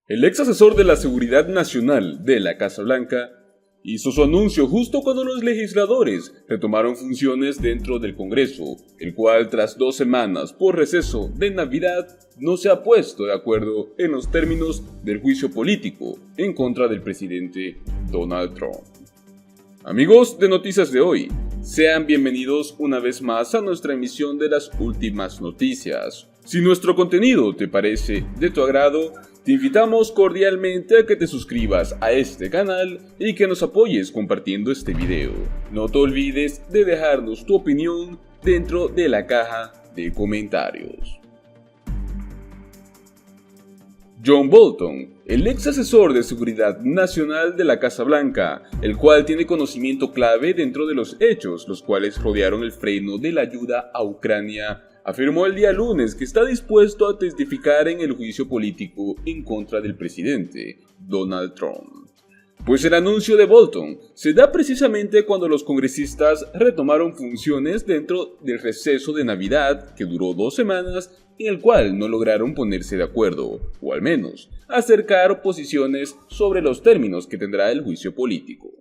El ex asesor de la Seguridad Nacional de la Casa Blanca hizo su anuncio justo cuando los legisladores retomaron funciones dentro del Congreso, el cual tras 2 semanas por receso de Navidad no se ha puesto de acuerdo en los términos del juicio político en contra del presidente Donald Trump. Amigos de Noticias de Hoy, sean bienvenidos una vez más a nuestra emisión de las últimas noticias. Si nuestro contenido te parece de tu agrado, te invitamos cordialmente a que te suscribas a este canal y que nos apoyes compartiendo este video. No te olvides de dejarnos tu opinión dentro de la caja de comentarios. John Bolton, el ex asesor de seguridad nacional de la Casa Blanca, el cual tiene conocimiento clave dentro de los hechos los cuales rodearon el freno de la ayuda a Ucrania, afirmó el día lunes que está dispuesto a testificar en el juicio político en contra del presidente Donald Trump. Pues el anuncio de Bolton se da precisamente cuando los congresistas retomaron funciones dentro del receso de Navidad que duró 2 semanas, en el cual no lograron ponerse de acuerdo, o al menos acercar posiciones sobre los términos que tendrá el juicio político.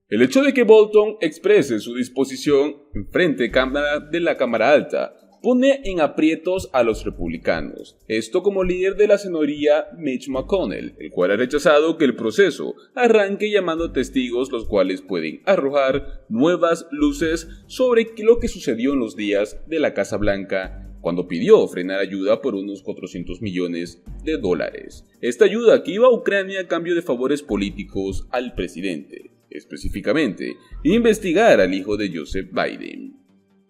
El hecho de que Bolton exprese su disposición en frente de la Cámara Alta pone en aprietos a los republicanos, esto como líder de la senaduría Mitch McConnell, el cual ha rechazado que el proceso arranque llamando a testigos los cuales pueden arrojar nuevas luces sobre lo que sucedió en los días de la Casa Blanca cuando pidió frenar ayuda por unos $400 millones. Esta ayuda que iba a Ucrania a cambio de favores políticos al presidente, específicamente investigar al hijo de Joseph Biden.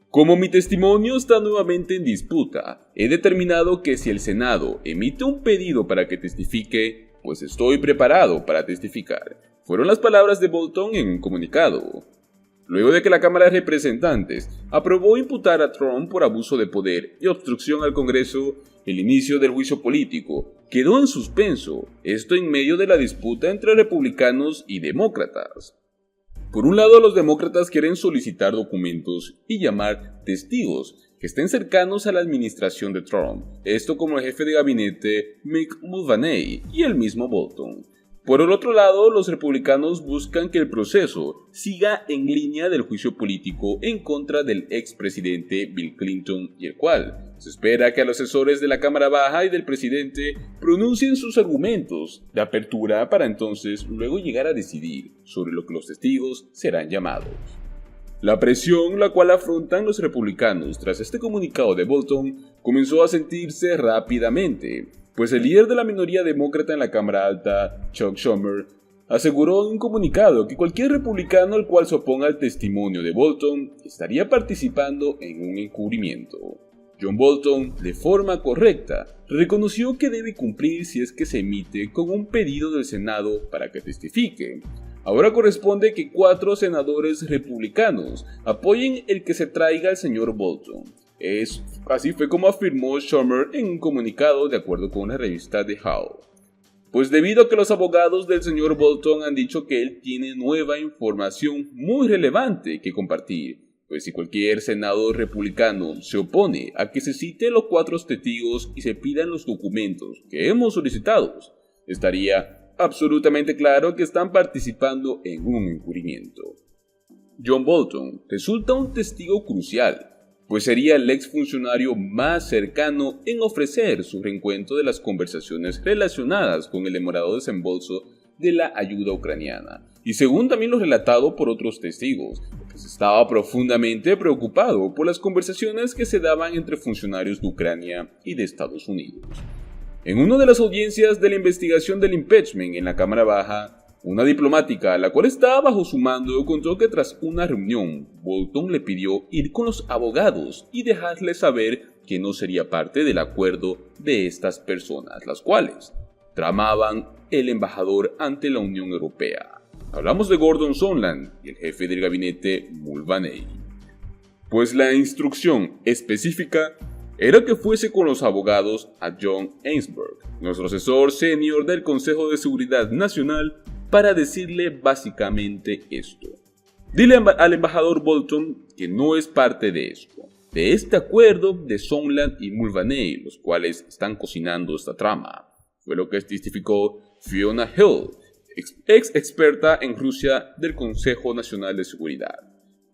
Como mi testimonio está nuevamente en disputa, he determinado que si el Senado emite un pedido para que testifique, pues estoy preparado para testificar. Fueron las palabras de Bolton en un comunicado. Luego de que la Cámara de Representantes aprobó imputar a Trump por abuso de poder y obstrucción al Congreso, el inicio del juicio político quedó en suspenso, esto en medio de la disputa entre republicanos y demócratas. Por un lado, los demócratas quieren solicitar documentos y llamar testigos que estén cercanos a la administración de Trump, esto como el jefe de gabinete Mick Mulvaney y el mismo Bolton. Por el otro lado, los republicanos buscan que el proceso siga en línea del juicio político en contra del expresidente Bill Clinton, y el cual se espera que a los asesores de la Cámara Baja y del presidente pronuncien sus argumentos de apertura para entonces luego llegar a decidir sobre lo que los testigos serán llamados. La presión la cual afrontan los republicanos tras este comunicado de Bolton comenzó a sentirse rápidamente, pues el líder de la minoría demócrata en la Cámara Alta, Chuck Schumer, aseguró en un comunicado que cualquier republicano al cual se oponga al testimonio de Bolton estaría participando en un encubrimiento. John Bolton, de forma correcta, reconoció que debe cumplir si es que se emite con un pedido del Senado para que testifique. Ahora corresponde que 4 senadores republicanos apoyen el que se traiga al señor Bolton. Así fue como afirmó Schumer en un comunicado de acuerdo con la revista The How. Pues debido a que los abogados del señor Bolton han dicho que él tiene nueva información muy relevante que compartir, pues si cualquier senador republicano se opone a que se cite los 4 testigos y se pidan los documentos que hemos solicitado, estaría absolutamente claro que están participando en un encubrimiento. John Bolton resulta un testigo crucial, pues sería el exfuncionario más cercano en ofrecer su reencuentro de las conversaciones relacionadas con el demorado desembolso de la ayuda ucraniana, y según también lo relatado por otros testigos, pues estaba profundamente preocupado por las conversaciones que se daban entre funcionarios de Ucrania y de Estados Unidos. En una de las audiencias de la investigación del impeachment en la Cámara Baja, una diplomática a la cual estaba bajo su mando contó que tras una reunión, Bolton le pidió ir con los abogados y dejarles saber que no sería parte del acuerdo de estas personas, las cuales tramaban el embajador ante la Unión Europea. Hablamos de Gordon Sondland y el jefe del gabinete Mulvaney. Pues la instrucción específica era que fuese con los abogados a John Ellsberg, nuestro asesor senior del Consejo de Seguridad Nacional, para decirle básicamente esto. Dile al embajador Bolton que no es parte de esto, de este acuerdo de Sondland y Mulvaney, los cuales están cocinando esta trama. fue lo que testificó Fiona Hill, ex experta en Rusia del Consejo Nacional de Seguridad.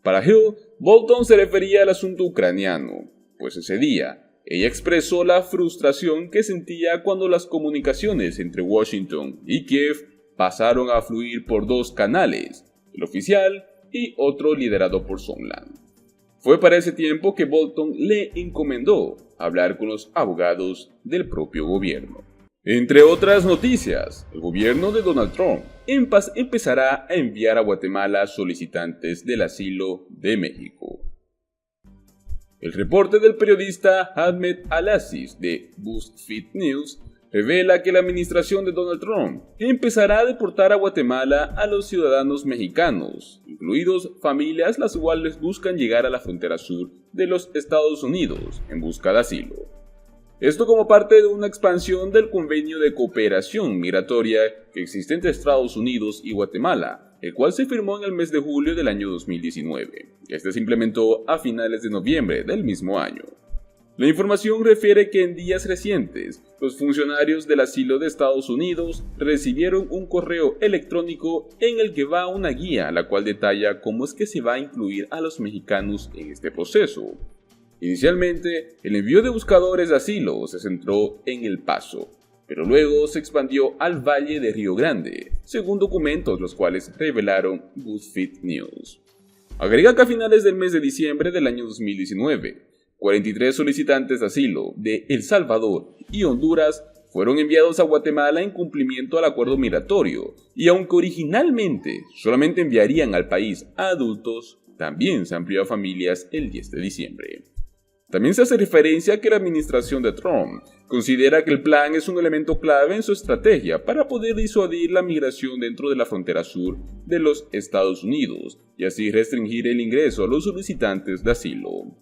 Para Hill, Bolton se refería al asunto ucraniano, pues ese día ella expresó la frustración que sentía cuando las comunicaciones entre Washington y Kiev pasaron a fluir por dos canales, el oficial y otro liderado por Sondland. Fue para ese tiempo que Bolton le encomendó hablar con los abogados del propio gobierno. Entre otras noticias, el gobierno de Donald Trump empezará a enviar a Guatemala solicitantes del asilo de México. El reporte del periodista Ahmed Al-Aziz de BuzzFeed News revela que la administración de Donald Trump empezará a deportar a Guatemala a los ciudadanos mexicanos, incluidos familias las cuales buscan llegar a la frontera sur de los Estados Unidos en busca de asilo. Esto como parte de una expansión del convenio de cooperación migratoria que existe entre Estados Unidos y Guatemala, el cual se firmó en el mes de julio del año 2019. Este se implementó a finales de noviembre del mismo año. La información refiere que en días recientes, los funcionarios del asilo de Estados Unidos recibieron un correo electrónico en el que va una guía, la cual detalla cómo es que se va a incluir a los mexicanos en este proceso. Inicialmente, el envío de buscadores de asilo se centró en El Paso, pero luego se expandió al Valle de Río Grande, según documentos los cuales revelaron BuzzFeed News. Agrega que a finales del mes de diciembre del año 2019, 43 solicitantes de asilo de El Salvador y Honduras fueron enviados a Guatemala en cumplimiento al acuerdo migratorio, y aunque originalmente solamente enviarían al país a adultos, también se amplió a familias el 10 de diciembre. También se hace referencia a que la administración de Trump considera que el plan es un elemento clave en su estrategia para poder disuadir la migración dentro de la frontera sur de los Estados Unidos y así restringir el ingreso a los solicitantes de asilo.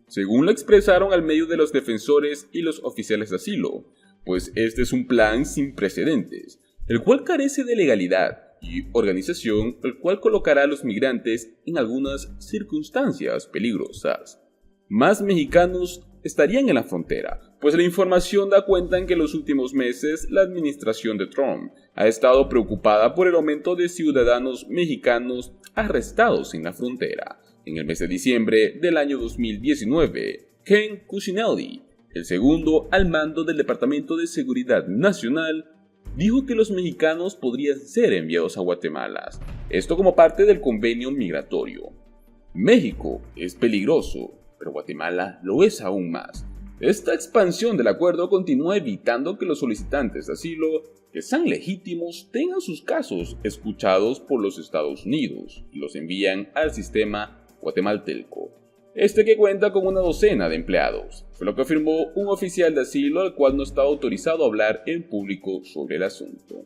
Según lo expresaron al medio de los defensores y los oficiales de asilo, pues este es un plan sin precedentes, el cual carece de legalidad y organización, el cual colocará a los migrantes en algunas circunstancias peligrosas. Más mexicanos estarían en la frontera, pues la información da cuenta en que en los últimos meses la administración de Trump ha estado preocupada por el aumento de ciudadanos mexicanos arrestados en la frontera. En el mes de diciembre del año 2019, Ken Cuccinelli, el segundo al mando del Departamento de Seguridad Nacional, dijo que los mexicanos podrían ser enviados a Guatemala, esto como parte del convenio migratorio. México es peligroso, pero Guatemala lo es aún más. Esta expansión del acuerdo continúa evitando que los solicitantes de asilo que sean legítimos tengan sus casos escuchados por los Estados Unidos y los envían al sistema guatemalteco. Este que cuenta con una docena de empleados, fue lo que afirmó un oficial de asilo al cual no estaba autorizado a hablar en público sobre el asunto.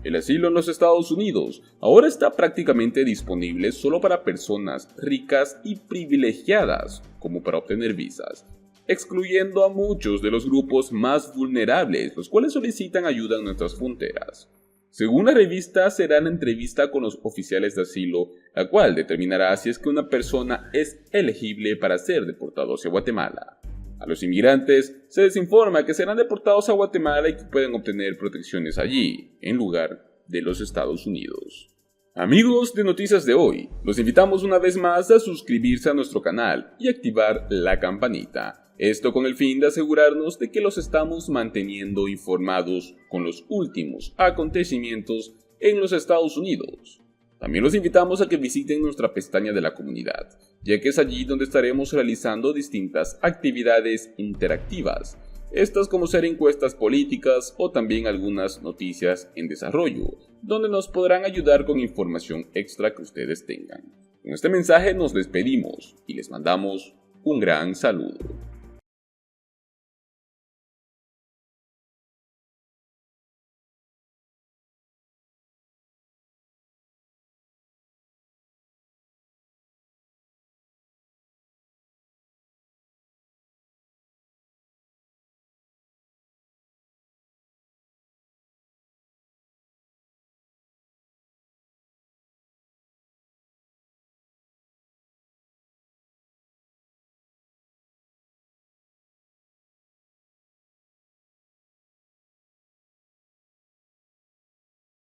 El asilo en los Estados Unidos ahora está prácticamente disponible solo para personas ricas y privilegiadas, como para obtener visas, excluyendo a muchos de los grupos más vulnerables, los cuales solicitan ayuda en nuestras fronteras. Según la revista, será la entrevista con los oficiales de asilo, la cual determinará si es que una persona es elegible para ser deportado hacia Guatemala. A los inmigrantes se les informa que serán deportados a Guatemala y que pueden obtener protecciones allí, en lugar de los Estados Unidos. Amigos de Noticias de Hoy, los invitamos una vez más a suscribirse a nuestro canal y activar la campanita. Esto con el fin de asegurarnos de que los estamos manteniendo informados con los últimos acontecimientos en los Estados Unidos. También los invitamos a que visiten nuestra pestaña de la comunidad, ya que es allí donde estaremos realizando distintas actividades interactivas, estas como ser encuestas políticas o también algunas noticias en desarrollo, donde nos podrán ayudar con información extra que ustedes tengan. Con este mensaje nos despedimos y les mandamos un gran saludo.